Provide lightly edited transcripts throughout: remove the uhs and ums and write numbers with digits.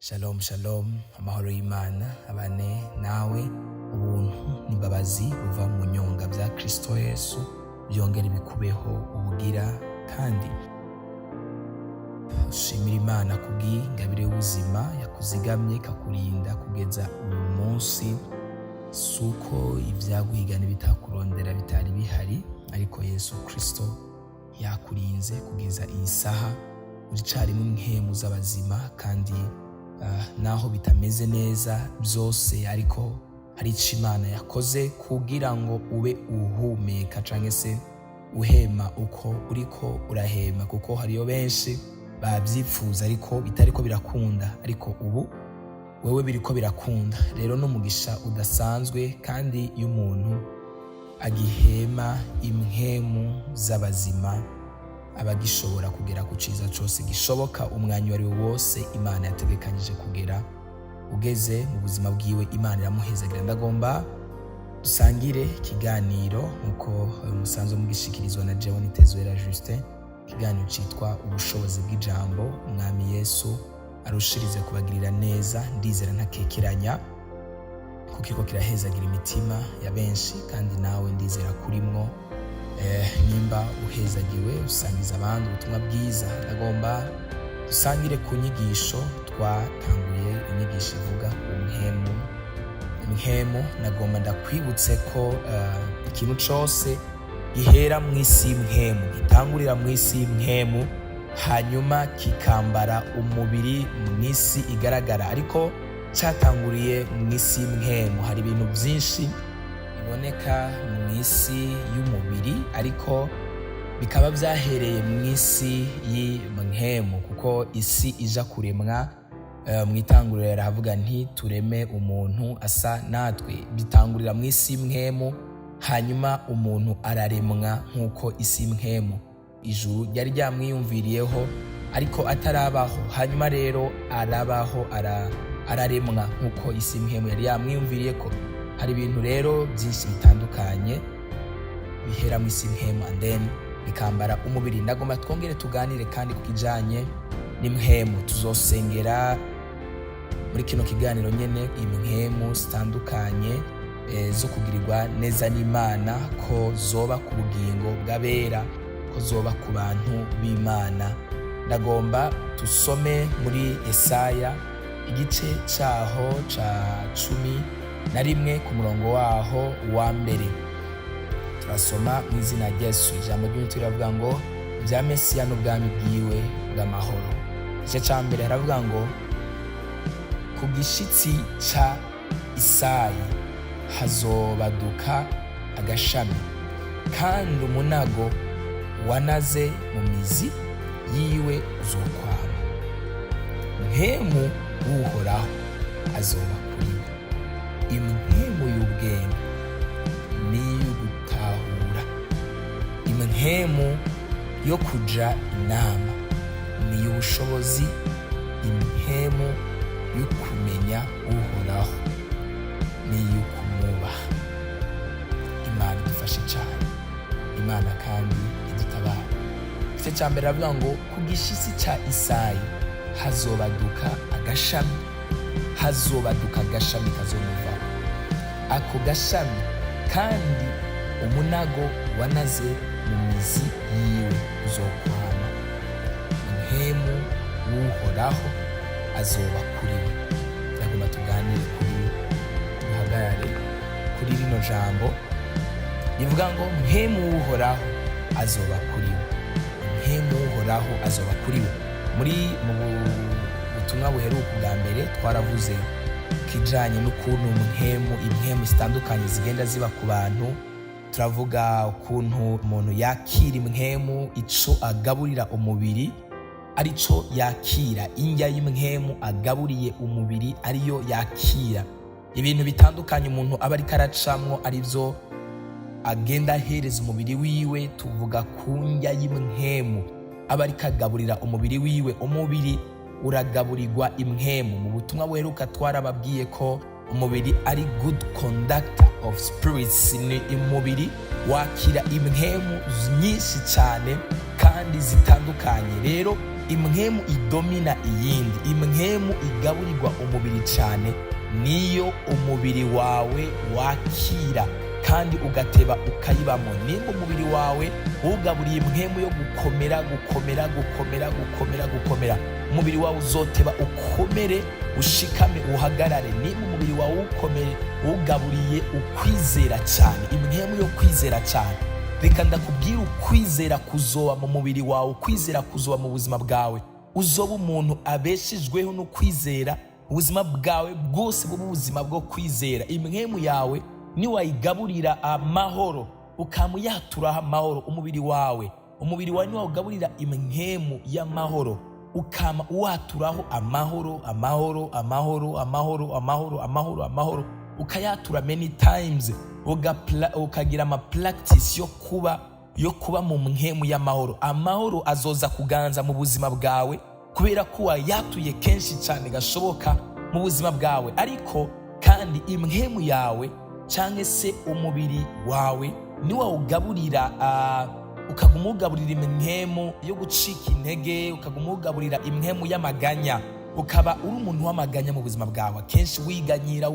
Shalom shalom, amahoro y'Imana abane nawe. Ubuntu n'imbabazi buva mu nyonga bya Kristo Yesu byongera bikubeho ubugira, kandi ushimira Imana kubw'ingabire y'ubuzima yakuzigamye ikakurinda kugeza uyu munsi. Suko ibyaguhigana bitakurondera bitari bihari, ariko Yesu Kristo yakurinze kugeza iyi saha. Uri carimo impwemu z'abazima, kandi naho bitameze neza byose, ariko hari ico Imana yakoze kugira ngo ube uhumeka canke se uhema uko uriko urahema, kuko hariyo benshi bavyipfuza ariko bitariko birakunda, ariko ubu wewe biriko birakunda. Rero n'umugisha udasanzwe, kandi iyo umuntu agihema impwemu z'abazima aba gishobora kugera ku ciza cose gishoboka umwanya wari wose Imana yategekanyije kugera. Ugeze mu buzima bwiwe Imana iramuhezagira. Ndagomba dusangire ikiganiro nkuko musanzwe mugishikirizwa na jewe Nitezwera Justin, ikiganiro citwa ubushobozi bw'ijambo. Umwami Yesu arushirize kubagirira neza, ndizera ntakekeranya, kuko kiriko kirahezagira imitima ya benshi, kandi nawe ndizera kurimwo. Nimba uhezagiwe usangiza abandi ubutumwa bwiza. Ndagomba dusangire ku nyigisho twatanguye, inyigisho ivuga ku impwemu. Nagomba ndakwibutse ko ikintu cose gihera mu isi y'impwemu, gitangurira mu isi y'impwemu, hanyuma kikambara umubiri mu isi igaragara, ariko catanguriye mu isi y'impwemu. Hari ibintu byinshi biboneka mu isi y'umubiri, ariko bikaba byahereye mu isi y'impwemu, kuko isi ija kuremwa mu itanguriro ravuga nti tureme umuntu asa natwe. Bitangurira mu isi y'impwemu, hanyuma umuntu araremwa nk'uko isi y'impwemu. Ijuru ryari ryamwiyumviriyeho ariko atarabaho, hanyuma rero arabaho, araremwa nk'uko isi y'impwemu yari yamwiyumviriye ko. Hari ibintu rero byinshi bitandukanye bihera mu isi y'impwemu, and then bikambara umubiri. Ndagomba twongere tuganire kandi ku kijanye n'impwemu. Tuzosengera muri kino kiganiro nyene impwemu zitandukanye zo kugirirwa neza n'Imana, ko zoba ku bugingo bw'abera, ko zoba ku bantu b'Imana. Ndagomba tusome muri Yesaya igice caho ca 11 ku murongo waho wa mbere. Turasoma mu izina rya Yesu. Ijambo ry'Imana riravuga ngo bya Mesiya n'ubwami bwiwe bw'amahoro. Igice ca mbere haravuga ngo ku gishitsi ca Isayi hazobaduka agashami, kandi umunago wanaze mu mizi yiwe uzokwama. Impwemu w'Uhoraho azoba kuri we, impwemu y'ubwenge n'iy'ugutahura, impwemu yo kuja inama n'iy'ubushobozi, impwemu yo kumenya Uhoraho n'iy'ukumwubaha. Imana idufashe cyane, Imana kandi idutabara. Igice cya mbere aravuga ngo ku gishitsi ca Isayi hazobaduka agashami, hazobaduka agashami kazomuvaho. Ako gashami kandi umunago wanaze mu mizi yiwe uzokwama. Impwemu w'Uhoraho azoba kuri we. Ndagomba tuganire duhagarare kuri rino jambo rivuga ngo impwemu w'Uhoraho azoba kuri we. Impwemu w'Uhoraho azoba kuri we. Mu butumwa buheruka bwa mbere twaravuze kijanye n'ukuntu impwemu zitandukanye zigenda ziba ku bantu. Turavuga ukuntu umuntu yakira impwemu, ico agaburira umubiri arico yakira. Indya y'impwemu agaburiye umubiri ariyo yakira. Ibintu bitandukanye umuntu aba ariko aracamwo arivyo agenda ahereza umubiri wiwe. Tuvuga ku ndya y'impwemu aba ariko agaburira umubiri wiwe. Umubiri uragaburirwa impwemu. Mu butumwa buheruka twarababwiye ko umubiri ari good conductor of spirits. Ni umubiri wakira impwemu nyinshi cyane kandi zitandukanye. Rero impwemu idomina iyindi, impwemu igaburirwa umubiri cyane, niyo umubiri wawe wakira kandi ugateba ukayibamo. Nimba umubiri wawe ugaburiye impwemu yo gukomera, umubiri wawe uzoteba ukomere, ushikame, uhagarare. Nimba umubiri wawe ugaburiye ukwizera cyane, impwemu yo kwizera cyane, reka ndakubwira, ukwizera kuzoba mu mubiri wawe, ukwizera kuzoba mu buzima bwawe, uzoba umuntu abeshejweho no kwizera. Ubuzima bwawe bwose buba ubuzima bwo kwizera. Impwemu yawe niwayigaburira amahoro, ukamuyaturaho amahoro, umubiri wawe niwawugaburira impwemu y'amahoro, ukama uwaturaho amahoro, ukayatura many times, ukagira practice yo kuba mu mpwemu y'amahoro. Amahoro azoza kuganza mu buzima bwawe kubera ko wayatuye kenshi cyane gashoboka mu buzima bwawe. Ariko kandi impwemu yawe cyangwa se umubiri wawe niwawugaburira ukaguma ugaburira impwemu yo gucika intege, ukaguma ugaburira impwemu y'amaganya, ukaba uri umuntu w'amaganya mu buzima bwawe, akenshi wiganyira,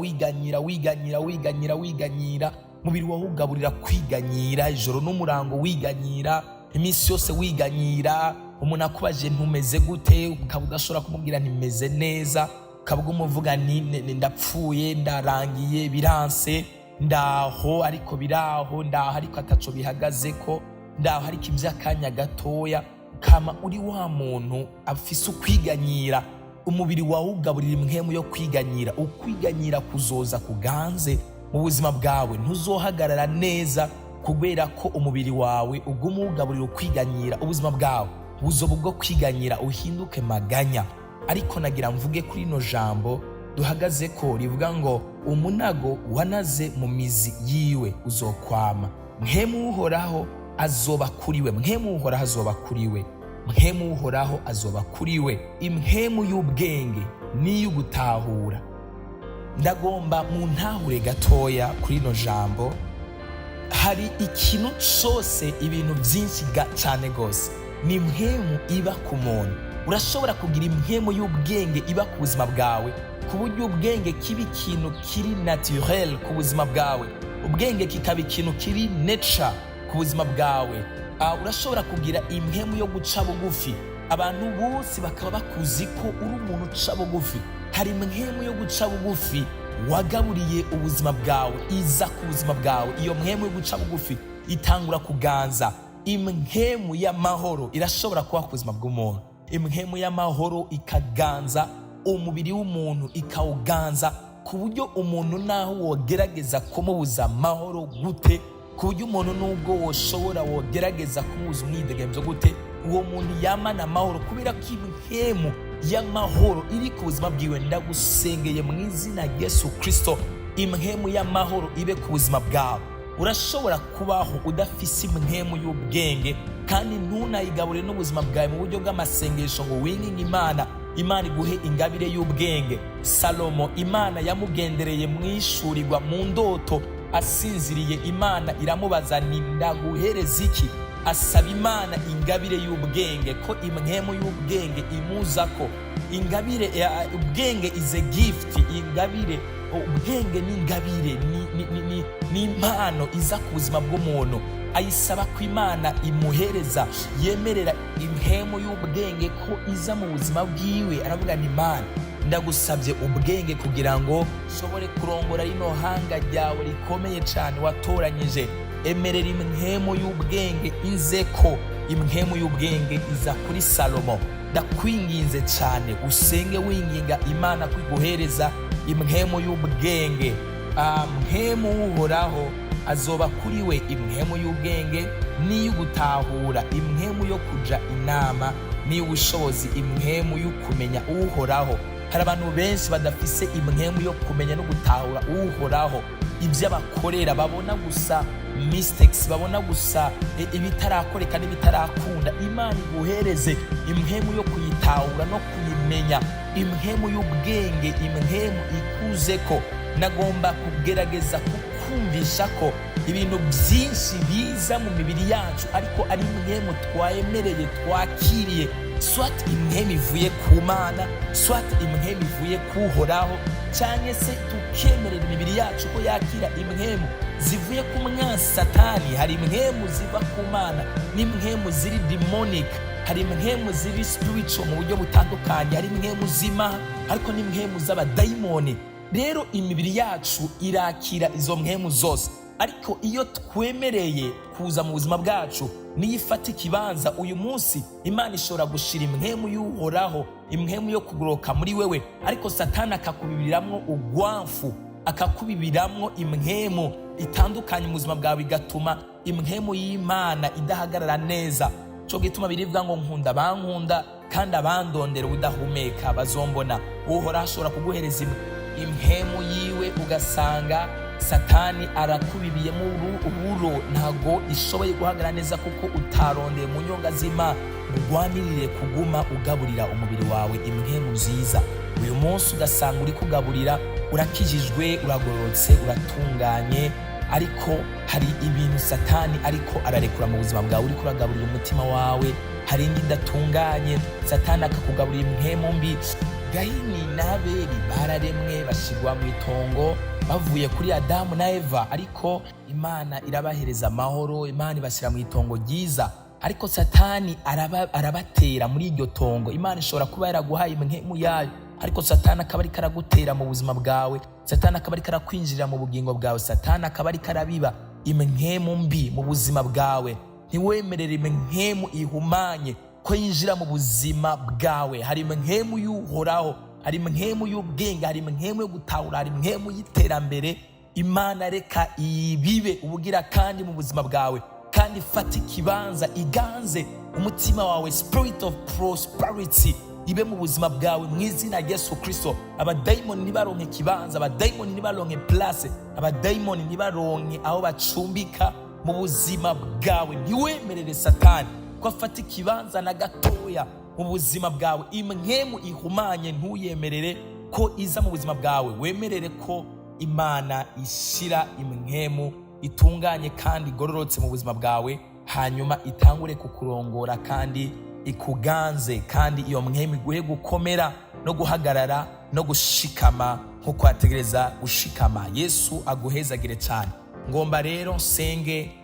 umubiri wawe ugaburira kwiganyira, ijoro n'umurango wiganyira, iminsi yose wiganyira. Umuntu akubaje ntumeze gute, ukaba udashobora kumubwira ntimeze neza, ukaba umuvuga ndapfuye, ndarangiye, biranse, ndaho ariko biraho, ndaho ariko ataco bihagaze ko, ndaho ariko iby'akanya gatoya. Kama uri wa muntu afise ukwiganyira, umubiri wawe ugaburira impwemu yo kwiganyira. Ukwiganyira kuzoza kuganze mu buzima bwawe, ntuzohagarara neza kubera ko umubiri wawe uguma ugaburira ukwiganyira. Ubuzima bwawe buzoba ubwo kwiganyira, uhinduke maganya. Ariko nagira mvuge kuri ino jambo duhagaze ko rivuga ngo umunago wanaze mu mizi yiwe uzokwama. Mpwemu Uhoraho azoba kuri we, mpwemu Uhoraho azoba kuri we, mpwemu Uhoraho azoba kuri we. Impwemu y'ubwenge n'iy'ugutahura. Ndagomba mu ntahure gatoya kuri ino jambo. Hari ikintu cyose, ibintu byinshi cyane gose, ni impwemu iba ku muntu. Urashobora kugira impwemu y'ubwenge iba ku buzima bwawe, ku buryo ubwenge kiba ikintu kiri naturel ku buzima bwawe, ubwenge kikaba ikintu kiri nature ku buzima bwawe. Urashobora kugira impwemu yo guca bugufi, abantu bose bakaba bakuzi ko uri umuntu uca bugufi. Hari impwemu yo guca bugufi wagaburiye ubuzima bwawe, iza ku buzima bwawe. Iyo mpwemu yo guca bugufi itangura kuganza. Impwemu y'amahoro irashobora kuba ku buzima bw'umuntu. Impwemu y'amahoro ikaganza umubiri w'umuntu, ikawuganza ku buryo umuntu naho wogerageza kumubuza amahoro gute, ku buryo umuntu nubwo wogerageza kumubuza umwidegemvyo gute, uwo muntu yamana amahoro kubera ko impwemu y'amahoro iri ku buzima bwiwe. Ndagusengeye mu izina rya Yesu Kristo, impwemu y'amahoro ibe ku buzima bwawe. Urashobora kubaho udafise impwemu y'ubwenge kandi ntunayigaburire n'ubuzima bwawe mu buryo bw'amasengesho ngo winginge Imana iguhe ingabire y'ubwenge. Salomo, Imana yamugendereye mwishurirwa mu ndoto asinziriye. Imana iramubaza ni ndaguhereza iki? Asaba Imana ingabire y'ubwenge, ko impwemu y'ubwenge imuzako. Ingabire ubwenge is a gift. Ingabire ubwenge ni ingabire, ni impano iza ku buzima bw'umuntu. Ayisaba ko Imana imuhereza, yemerera impwemu y'ubwenge ko iza mu buzima bwiwe. Aravuga ni Imana, ndagusabye ubwenge kugira ngo ushobore kurongora rino hanga ryawe rikomeye cyane watoranyije. Emerera impwemu y'ubwenge izeko. Impwemu y'ubwenge iza kuri Salomo. Ndakwinginze cyane usenge winginga Imana kwiguhereza impwemu y'ubwenge. Mpwemu Uhoraho azoba kuri we, impwemu y'ubwenge n'iy'ugutahura, impwemu yo kuja inama n'iy'ubushobozi, impwemu y'ukumenya Uhoraho. Hari abantu benshi badafise impwemu yo kumenya no gutahura Uhoraho. Ibyo abakorera babona gusa mistakes, babona gusa ibitarakoreka n'ibitarakunda. Imana iguhereze impwemu yo kuyitahura no kuyimenya, impwemu y'ubwenge, impwemu ikuzeko. Nagomba kugerageza kukumvisha ko ibintu byinshi biza mu mibiri yacu ariko ari impwemu twayemereye, twakiriye swat impwemu ivuye ku Mana, swat impwemu ivuye ku Uhoraho, cyangwa se tukemerera imibiri yacu ko yakira impwemu zivuye ku mwansi Satani. Hari impwemu ziva ku Mana n'impwemu ziri demonic, hari impwemu ziri spiritual mu buryo butandukanye, hari impwemu zima ariko n'impwemu z'abadayimoni. Rero imibiri yacu irakira izo mpwemu zose, ariko iyo twemereye kuza mu buzima bwacu niyo ifata ikibanza. Uyu munsi Imana ishobora gushira impwemu y'Uhoraho, impwemu yo kugoroka muri wewe, ariko Satani akakubibiramwo ugwamfu, akakubibiramwo impwemu itandukanye mu buzima bwawe, bigatuma impwemu y'Imana idahagarara neza. Cyo gituma birivuga ngo nkunda bankunda kandi abandondera ubudahumeka bazombona. Uhoraho ashobora kuguhereza impwemu yiwe ugasanga Satani arakubibiyemo uburo, ntago ishoboye guhagarara neza kuko utarondeye mu nyonga z'Imana. Ugwanirire kuguma ugaburira umubiri wawe impwemu nziza. Uyu munsi ugasanga uri kugaburira, urakijijwe, uragororotse, uratunganye, ariko hari ibintu Satani ariko ararekura mu buzima bwawe. Uri kuragaburira umutima wawe, hari indi idatunganye, Satani akakugaburira impwemu mbi. Gahini na Abeli bararemwe bashigwa mu itongo bavuye kuri Adamu na Eva, ariko Imana irabahereza amahoro, Imana ibashyira mu itongo ryiza, ariko Satani arabatera muri iryo tongo. Imana ishobora kuba yaraguhaye impwemu yayo, ariko Satani akaba ari karagutera mu buzima bwawe, Satani akaba ari karakwinjirira mu bugingo bwawe, Satani akaba ari karabiba impwemu mbi mu buzima bwawe. Ntiwemerere impwemu ihumanye ko yinjira mu buzima bwawe. Hari impwemu y'Uhoraho, hari impwemu y'ubwenge, hari impwemu yo gutahura, hari impwemu y'iterambere. Imana reka ibibe ubugira kandi mu buzima bwawe, kandi fata ikibanza, iganze umutima wawe. Spirit of prosperity ibe mu buzima bwawe mu izina rya Yesu Kristo. Abadayimoni ntibaronke ikibanza, abadayimoni ntibaronke place, abadayimoni ntibaronke aho bacumbika mu buzima bwawe. Ntiwemerere Satani ko afata ikibanza na gatoya mu buzima bwawe. Impwemu ihumanye ntuyemerere ko iza mu buzima bwawe. Wemerere ko Imana ishira impwemu itunganye kandi igororotse mu buzima bwawe, hanyuma itangure kukurongora kandi ikuganze, kandi iyo mpwemu iguhe gukomera no guhagarara no gushikama nk'uko yategereza gushikama. Yesu aguhezagire cyane. Ngomba rero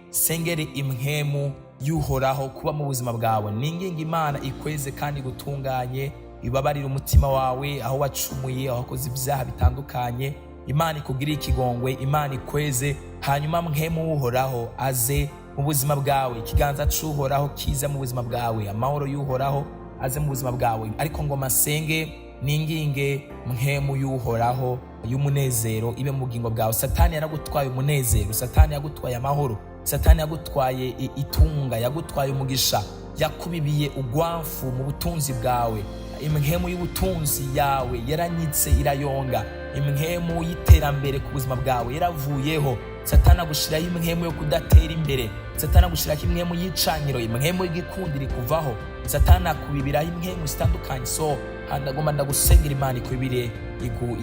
sengere impwemu y'Uhoraho kuba mu buzima bwawe. Ninginga Imana ikweze kandi gutunganye, ibabarira umutima wawe aho wacumuye, aho wakoze ibyaha bitandukanye. Imana ikugirire ikigongwe, Imana ikweze, hanyuma mpwemu w'Uhoraho aze mu buzima bwawe, ikiganza cy'Uhoraho kize mu buzima bwawe, amahoro y'Uhoraho aze mu buzima bwawe. Ariko ngoma senge ninginge mpwemu y'Uhoraho y'umunezero ibe mu bugingo bwawe. Satani yaragutwaye umunezero, Satani yagutwaye amahoro, Satani yagutwaye itunga, yagutwaye umugisha, yakubibiye ugwamfu mu butunzi bwawe. Impwemu y'ubutunzi yawe yaranyitse irayonga, impwemu y'iterambere ku buzima bwawe yaravuyeho. Satani agushiraho impwemu yo kudatera imbere, Satani agushiraho impwemu y'icanyiro, impwemu y'igikundiro kuvaho, Satani akubibiraho impwemu zitandukanye. So ndagomba ndagusengera Imana ikubibire,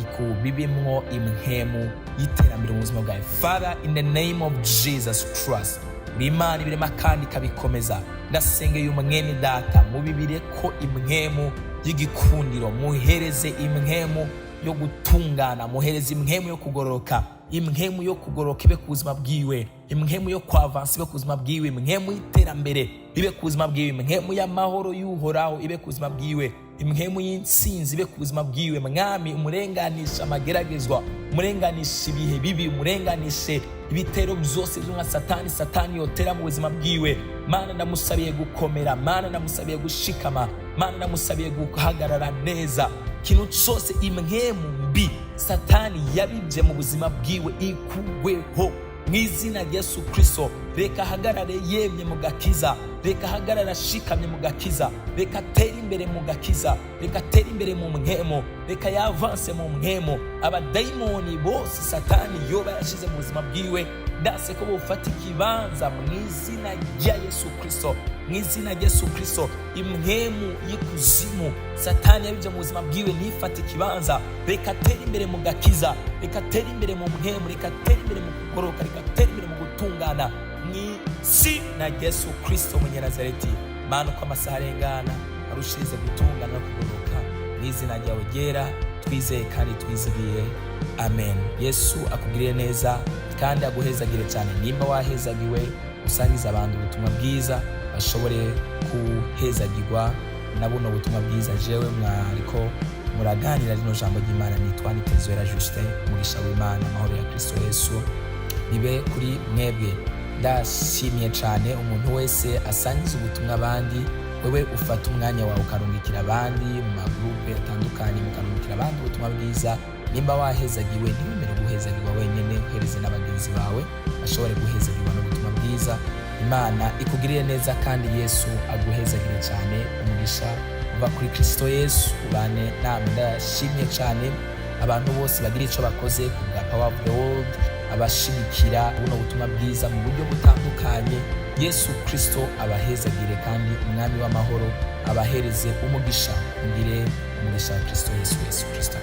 ikubibimwo impwemu y'iterambere mu buzima bwawe. Father, in the name of Jesus Christ, Imana ibirema kandi kabikomeza, ndasengeye umwene data mubibire ko impwemu y'igikundiro, muhereze impwemu yo gutungana, muhereze impwemu yo kugororoka, impwemu yo kugororoka ibe ku buzima bwiwe, impwemu yo kwavansa ibe ku buzima bwiwe, impwemu y'iterambere ibe ku buzima bwiwe, impwemu y'amahoro y'Uhoraho ibe ku buzima bwiwe, impwemu y'intsinzi ibe ku buzima bwiwe. Mwami, umurenganisha amageragezwa, umurenganisha ibihe bibi, umurenganishe ibitero byose by'umwa Satani yotera mu buzima bwiwe. Mana, ndamusabiye gukomera, Mana ndamusabiye gushikama, Mana ndamusabiye guhagarara neza. Kintu cyose impwemu mbi Satani yabibye mu buzima bwiwe ikugweho mu izina rya Yesu Kristo. Reka hagarare yemye mu gakiza, reka hagarara shikamye mu gakiza, reka tere imbere mu gakiza, reka tere imbere mu mpwemu, reka yavanse mu mpwemu. Abadayimoni bose Satani yoba yashize mu buzima bwiwe, ndase ko bufata ikibanza mu izina rya Yesu Kristo, mu izina rya Yesu Kristo. Impwemu y'ikuzimu Satani yabibye mu buzima bwiwe nifata ikibanza, reka tere imbere mu gakiza, reka tere imbere mu mpwemu, reka tere imbere mu kugoroka, reka tere imbere mu gutungana mu izina rya Yesu Kristo Munyazareti. Mana, uko amasaha arengana arushirize gutungana no kugoroka mu izina ryawe ryera twizeye kandi twizigiye, amen. Yesu akugirire neza kandi aguhezagire cyane. Nimba wahezagiwe, usangiza abantu ubutumwa bwiza bashobore kuhezagirwa na buno butumwa bwiza. Jewe mwariko muraganira rino jambo ry'Imana, nitwa Nitezwera Justin. Umugisha w'Imana, amahoro ya Kristo Yesu bibe kuri mwebwe. Ndashimiye cyane umuntu wese asangiza ubutumwa abandi. Wewe ufata umwanya wawe ukarungikira abandi mu magroupe atandukanye, mukarungikira abandi ubutumwa bwiza. Nimba wahezagiwe, ntiwemere guhezagirwa wenyine, uhereze n'abagenzi bawe bashobore guhezagirwa n'ubutumwa bwiza. Imana ikugirire neza kandi Yesu aguhezagire cyane. Umugisha uva kuri Kristo Yesu ubane namwe. Ndashimye cyane abantu bose bagira icyo bakoze ku bwa Power of the World, abashigikira buno butumwa bwiza mu buryo butandukanye. Yesu Kristo abahezagire kandi umwami w'amahoro abahereze umugisha. Mugire umugisha wa Kristo Yesu. Yesu Kristo